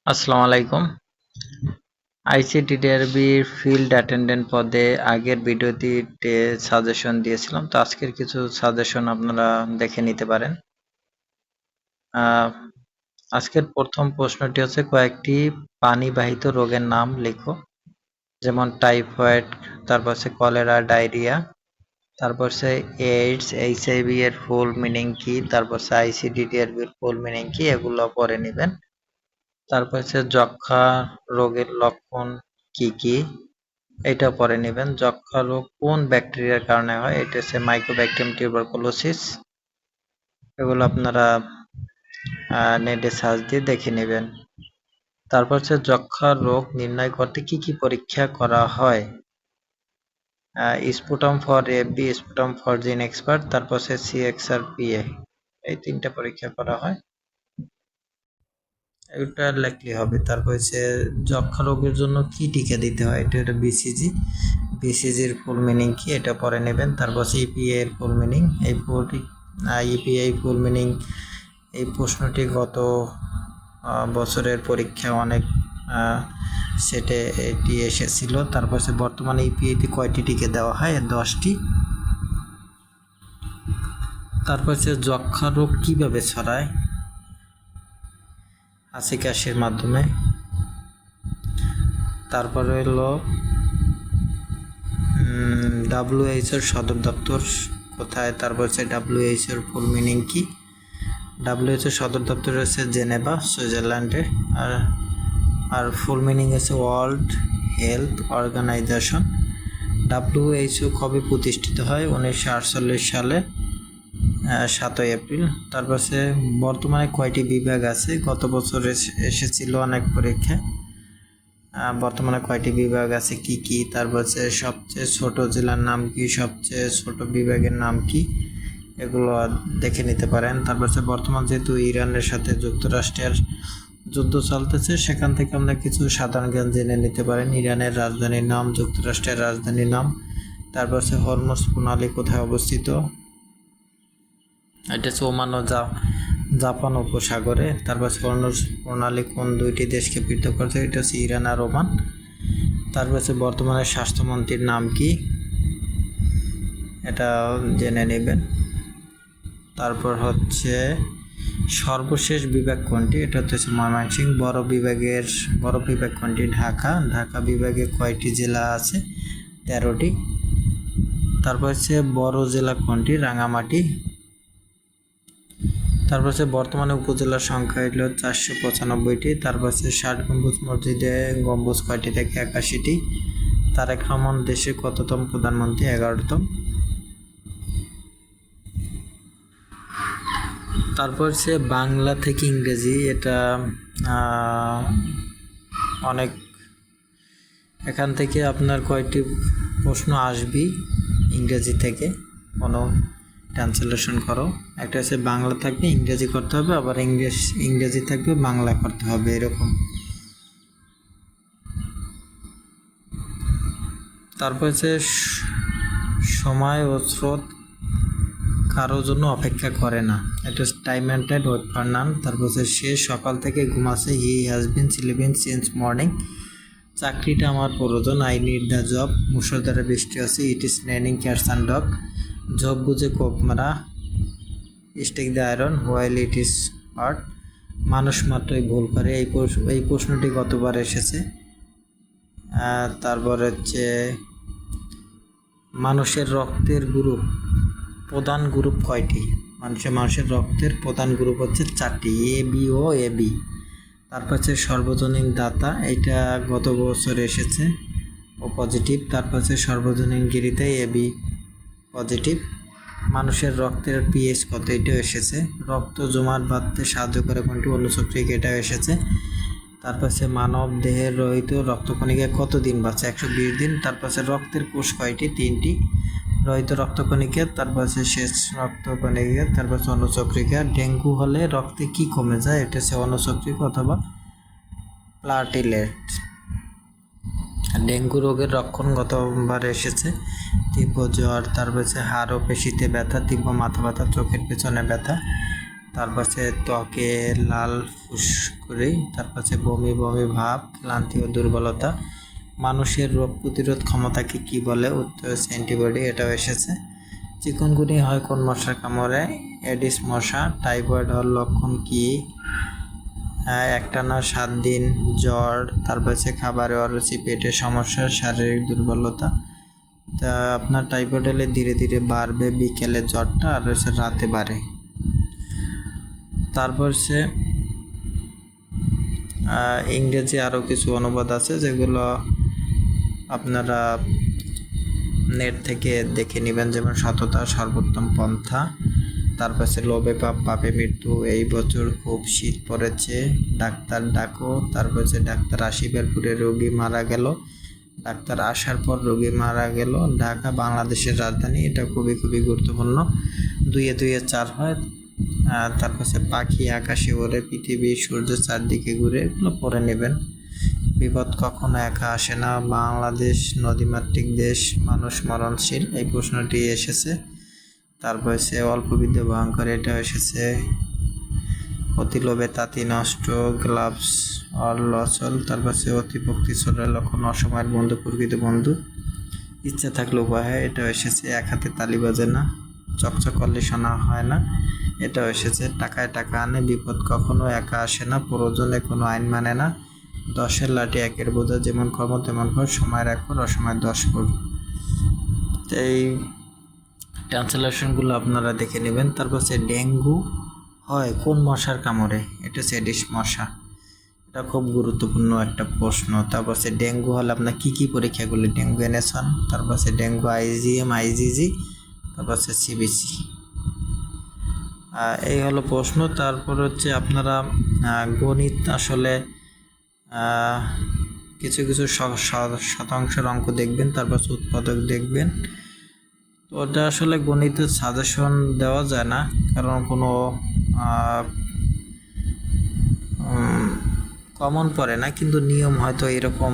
আসসালামু আলাইকুম। আইসিডিডিআরবির ফিল্ড অ্যাটেন্ডেন্ট পদে আগের ভিডিওটিতে সাজেশন দিয়েছিলাম, তো আজকের কিছু সাজেশন আপনারা দেখে নিতে পারেন। আজকের প্রথম প্রশ্নটি হচ্ছে কয়েকটি পানিবাহিত রোগের নাম লিখো, যেমন টাইফয়েড, তারপর হচ্ছে কলেরা, ডায়রিয়া, তারপর হচ্ছে এইডস, এইচআইভি এর ফুল মিনিং কি, তারপর হচ্ছে আইসিডিডিআরবি এর ফুল মিনিং কি, এগুলো পড়ে নেবেন। তারপর হচ্ছে যক্ষ্মা রোগের লক্ষণ কি কি, এটা পরে নেবেন। যক্ষ্মা রোগ কোন ব্যাকটেরিয়ার কারণে হয়, এটা হচ্ছে মাইক্রোব্যাকটেরিয়াম টিউবারকুলোসিস। এগুলো আপনারা নেটে সার্চ দিয়ে দেখে নেবেন। তারপর হচ্ছে যক্ষ্মা রোগ নির্ণয় করতে কি কি পরীক্ষা করা হয়, sputum for A B, sputum for gene expert, তারপর হচ্ছে সিএক্সআরপিএ, এই তিনটা পরীক্ষা করা হয়, এটা লিখলে হবে। তারপর হচ্ছে যক্ষ্মা রোগের জন্য কি টিকা দিতে হয়, এটা হলো বিসিজি, বিসিজির ফুল মিনিং কি, এটা পরে নেবেন। তারপর হচ্ছে ইপিএ এর ফুল মিনিং, এই ইপিএ ফুল মিনিং, এই প্রশ্নটি গত বছরের পরীক্ষা অনেক সেটে এটি এসেছিল। তারপর হচ্ছে বর্তমানে ইপিএতে কয়টি টিকা দেওয়া হয়, 10টি। তারপর হচ্ছে যক্ষ্মা রোগ কিভাবে ছড়ায়, হাঁচি কাশির মাধ্যমে। তারপরে হলো ডাব্লিউএইচওর সদর দপ্তর কোথায়, তারপর হচ্ছে ডাব্লিউএইচওর ফুল মিনিং কি। ডাব্লিউএইচওর সদর দপ্তর হচ্ছে জেনেভা, সুইজারল্যান্ডে। আর ফুল মিনিং হচ্ছে ওয়ার্ল্ড হেলথ অর্গানাইজেশন। ডাব্লিউএইচও কবে প্রতিষ্ঠিত হয়, 1948 সালে 7 এপ্রিল। তারপর হচ্ছে বর্তমানে কয়টি বিভাগ আছে, গত বছর এসেছিল অনেক পরীক্ষায়। বর্তমানে কয়টি বিভাগ আছে কি কি, তারপর হচ্ছে সবচেয়ে ছোট জেলার নাম কি, সবচেয়ে ছোট বিভাগের নাম কি, এগুলো দেখে নিতে পারেন। তারপর হচ্ছে বর্তমান যেহেতু ইরানের সাথে যুক্তরাষ্ট্রের যুদ্ধ চলতেছে, সেখান থেকে আমরা কিছু সাধারণ জ্ঞান জেনে নিতে পারেন। ইরানের রাজধানীর নাম, যুক্তরাষ্ট্রের রাজধানীর নাম। তারপর হচ্ছে হরমুজ প্রণালী কোথায় অবস্থিত, এটা হচ্ছে ওমান ও জাপান উপসাগরে। তারপর হরমুজ প্রণালী কোন দুইটি দেশকে পৃথক করছে, এটা হচ্ছে ইরান আর ওমান। তারপর হচ্ছে বর্তমানে স্বাস্থ্যমন্ত্রীর নাম কি, এটা জেনে নেবেন। তারপর হচ্ছে সর্বশেষ বিভাগ কোনটি, এটা হচ্ছে ময়মনসিংহ। বড় বিভাগ কোনটি, ঢাকা। ঢাকা বিভাগে কয়টি জেলা আছে, 13টি। তারপর হচ্ছে বড় জেলা কোনটি, রাঙামাটি। তারপর হচ্ছে বর্তমানে উপজেলার সংখ্যা হলো 495টি। তারপর হচ্ছে 60 গম্বুজ মসজিদে গম্বুজ কয়টি থেকে, 81টি। তারেক রহমান দেশের কততম প্রধানমন্ত্রী, 11তম। তারপর হচ্ছে বাংলা থেকে ইংরেজি, এটা অনেক, এখান থেকে আপনার কয়টি প্রশ্ন আসবে ইংরেজি থেকে, কোনো ট্রান্সলেশন করো। একটা হচ্ছে বাংলা থাকবে ইংরেজি করতে হবে, আবার ইংরেজি থাকবে বাংলা করতে হবে, এরকম। তারপর হচ্ছে সময় ও স্রোত কারোর জন্য অপেক্ষা করে না, এটা time and tide wait for none. তারপর হচ্ছে সে সকাল থেকে ঘুমাচ্ছে, he has been sleeping since morning. চাকরিটা আমার প্রয়োজন, আই নিড দ্য জব। মুষলধারে বৃষ্টি আছে, it is raining cats and dog. জব বুঝে কোপ মারা, stick the iron while it is hot. মানুষ মাত্রই ভুল করে, এই প্রশ্নটি গতবার এসেছে। তারপর হচ্ছে মানুষের রক্তের গ্রুপ, প্রধান গ্রুপ কয়টি, মানুষের রক্তের প্রধান গ্রুপ হচ্ছে 4টি, A B O A B. তারপর হচ্ছে সর্বজনীন দাতা, এটা গত বছর এসেছে, ও পজিটিভ। তারপর হচ্ছে সর্বজনীন গিরিতে, এ বি পজিটিভ। মানুষের রক্তের পিএইচ কত, এটাও এসেছে। রক্ত জমাট বাঁধতে সাহায্য করে কোনটি, অনুচক্রিক, এটাও এসেছে। তারপর হচ্ছে মানব দেহের রহিত রক্তকণিকা কতদিন বাঁচে, 120 দিন। তারপর হচ্ছে রক্তের কোষ কয়টি, 3টি রহিত রক্তকণিকা। তারপর হচ্ছে শেষ রক্তকণিকা। তারপর হচ্ছে অনুচক্রিকা। ডেঙ্গু হলে রক্তে কি কমে যায়, এটা হচ্ছে অনুচক্রিকা অথবা প্লাটিলেট। ডেঙ্গু রোগের লক্ষণ গতবার এসেছে, তীব্র জ্বর, তারপর হচ্ছে হাড় ও পেশিতে ব্যথা, তীব্র মাথা ব্যথা, চোখের পেছনে ব্যথা। তারপর হচ্ছে ত্বকে লাল ফুসকুড়ি, তারপর হচ্ছে বমি বমি ভাব, ক্লান্তি ও দুর্বলতা। মানুষের রোগ প্রতিরোধ ক্ষমতাকে কি বলে? উত্তর হচ্ছে অ্যান্টিবডি, এটাও এসেছে। চিকুনগুনি হয় কোন মশার কামড়ে? এডিস মশা। টাইফয়েড হওয়ার লক্ষণ কি? একটানা 7 দিন জ্বর, তারপর হচ্ছে খাবারে অরুচি, পেটের সমস্যা, শারীরিক দুর্বলতা। তা আপনার টাইফয়েড হলে ধীরে ধীরে বাড়বে বিকেলে জ্বরটা, আর হচ্ছে রাতে বাড়ে। তারপর হচ্ছে ইংরেজি আরও কিছু অনুবাদ আছে যেগুলো আপনারা নেট থেকে দেখে নেবেন, যেমন সততা সর্বোত্তম পন্থা। তারপর হচ্ছে লোভে পাপ পাপে মৃত্যু, এই বছর খুব শীত পড়েছে, ডাক্তার ডাকো। তারপর হচ্ছে ডাক্তার আসিবার পরে রোগী মারা গেল, ডাক্তার আসার পর রোগী মারা গেল। ঢাকা বাংলাদেশের রাজধানী, এটা খুবই খুবই গুরুত্বপূর্ণ। 2 এ 4 হয়। তারপর হচ্ছে পাখি আকাশে ওড়ে, পৃথিবী সূর্য চারদিকে ঘুরে, এগুলো পড়ে নেবেন। বিপদ কখনো একা আসে না, বাংলাদেশ নদীমাতৃক দেশ, মানুষ মরণশীল, এই প্রশ্নটি এসেছে। তারপর হচ্ছে অল্প বিদ্যে ভয়ঙ্কর, এটা এসেছে। অতি লোভে তাঁতি নষ্ট, গ্লাভস অর লচল। তারপর হচ্ছে অতি ভক্তি চোরের লক্ষণ, অসময়ের বন্ধু প্রকৃত বন্ধু। ইচ্ছা থাকলে উপায় হয়, এটাও এসেছে। এক হাতে তালি বাজে না, চকচক করলে শোনা হয় না, এটাও এসেছে। টাকায় টাকা আনে, বিপদ কখনো একা আসে না, প্রয়োজনে কোনো আইন মানে না। 10-এর লাঠি 1-এর বোঝা, যেমন কর্ম তেমন ফল, সময়ের 1 পর অসময় 10 পর। এই ট্রান্সলেশনগুলো আপনারা দেখে নেবেন। তারপর হচ্ছে ডেঙ্গু হয় কোন মশার কামড়ে? এটা হচ্ছে এডিস মশা, এটা খুব গুরুত্বপূর্ণ একটা প্রশ্ন। তারপর হচ্ছে ডেঙ্গু হলে আপনার কী কী পরীক্ষাগুলি? ডেঙ্গু এনেশন, তারপর হচ্ছে ডেঙ্গু আইজিএম আইজিজি, তারপর হচ্ছে সিবিসি। এই হলো প্রশ্ন। তারপর হচ্ছে আপনারা গণিত আসলে কিছু কিছু শতাংশের অঙ্ক দেখবেন, তারপর উৎপাদক দেখবেন। তো ওটা আসলে গণিতের সাজেশন দেওয়া যায় না, কারণ কোনো কমন পড়ে না, কিন্তু নিয়ম হয়তো এরকম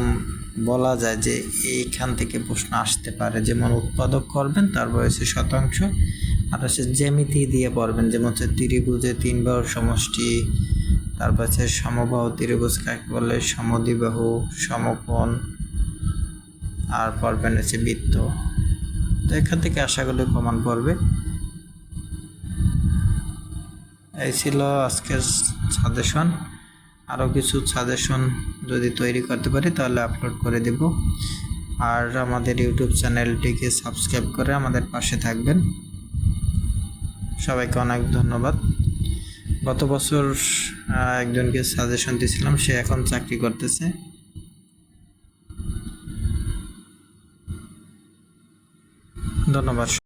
বলা যায় যে এইখান থেকে প্রশ্ন আসতে পারে। যেমন উৎপাদক করবেন, তারপর হচ্ছে শতাংশ, আর হচ্ছে জ্যামিতি দিয়ে পড়বেন, যেমন হচ্ছে ত্রিভুজে 3 বাহুর সমষ্টি, তারপর হচ্ছে সমবাহু ত্রিভুজ কাকে বলে, সমদ্বিবাহু, সমকোণ, আর পড়বেন হচ্ছে বৃত্ত। তো এখান থেকে আশা করি কমন পড়বে। এই ছিল আজকের সাজেশন। আরও কিছু সাজেশন যদি তৈরি করতে পারি তাহলে আপলোড করে দেব। আর আমাদের ইউটিউব চ্যানেলটিকে সাবস্ক্রাইব করে আমাদের পাশে থাকবেন। সবাইকে অনেক ধন্যবাদ। গত বছর একজনকে সাজেশন দিয়েছিলাম, সে এখন চাকরি করতেছে। ধন্যবাদ।